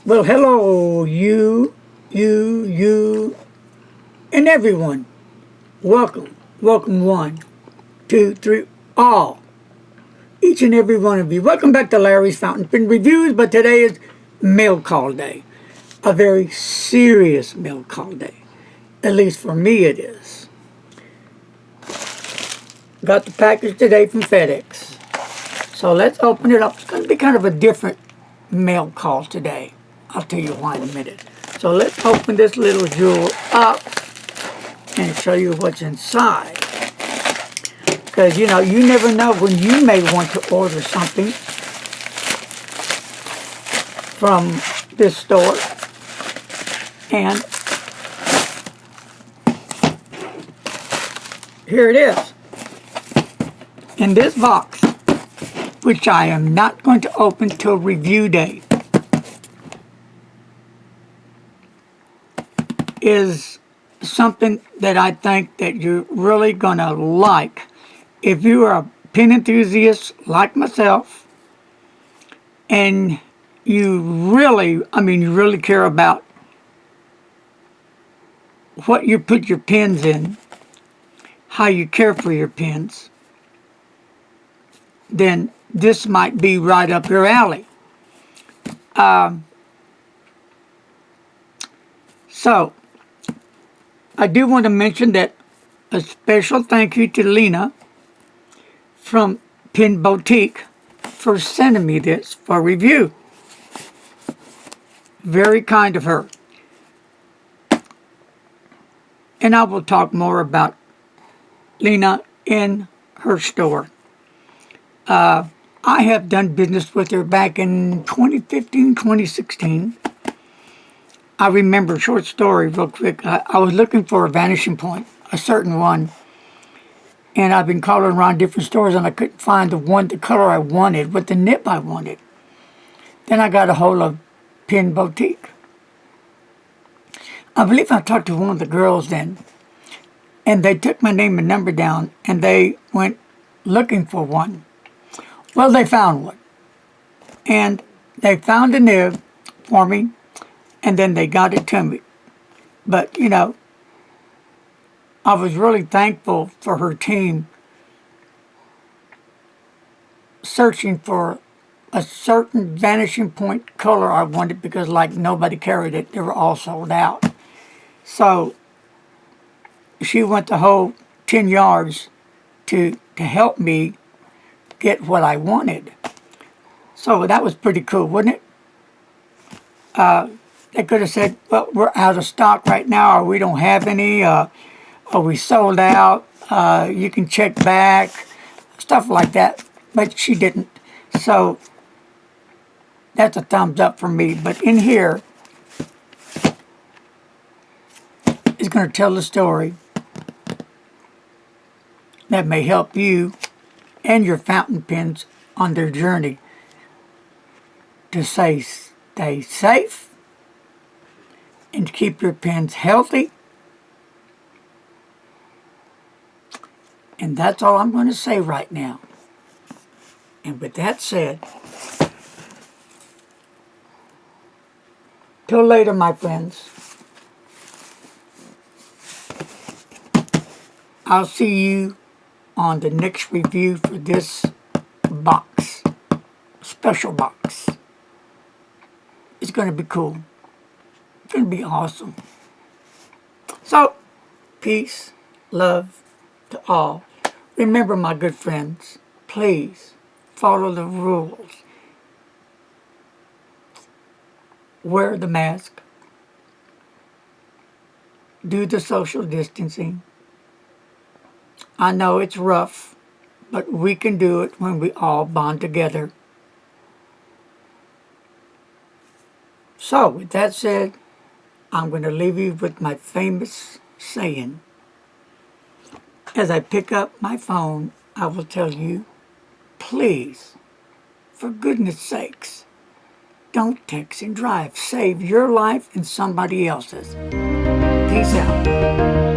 Well, hello, and everyone. Welcome. Welcome, one, two, three, all. Each and every one of you. Welcome back to Larry's Fountain Pen Reviews, but today is mail call day. A very serious mail call day. At least for me it is. Got the package today from FedEx. So let's open it up. It's going to be kind of a different mail call today. I'll tell you why in a minute. So let's open this little jewel up and show you what's inside. Because, you know, you never know when you may want to order something from this store. And here it is. In this box, which I am not going to open till review day, is something that I think that you're really going to like. If you are a pen enthusiast like myself, and you really care about what you put your pens in, how you care for your pens, then this might be right up your alley. So, I do want to mention that a special thank you to Lena from Pen Boutique for sending me this for review. Very kind of her. And I will talk more about Lena in her store. I have done business with her back in 2015, 2016. I remember, short story real quick, I was looking for a vanishing point, a certain one. And I've been calling around different stores and I couldn't find the color I wanted, with the nib I wanted. Then I got a hold of Pen Boutique. I believe I talked to one of the girls then. And they took my name and number down and they went looking for one. Well, they found one. And they found a nib for me, and then they got it to me. But, you know, I was really thankful for her team searching for a certain vanishing point color I wanted, because like nobody carried it. They were all sold out. So she went the whole 10 yards to help me get what I wanted. So that was pretty cool, wasn't it? They could have said, well, we're out of stock right now, or we don't have any, or we sold out, you can check back, stuff like that. But she didn't. So that's a thumbs up for me. But in here is going to tell the story that may help you and your fountain pens on their journey to stay safe and to keep your pens healthy. And that's all I'm going to say right now. And with that said, till later, my friends. I'll see you on the next review for this box, special box. It's going to be cool. It's going to be awesome. So, peace, love to all. Remember, my good friends, please follow the rules. Wear the mask. Do the social distancing. I know it's rough, but we can do it when we all bond together. So, with that said, I'm going to leave you with my famous saying. As I pick up my phone, I will tell you, please, for goodness sakes, don't text and drive. Save your life and somebody else's. Peace out.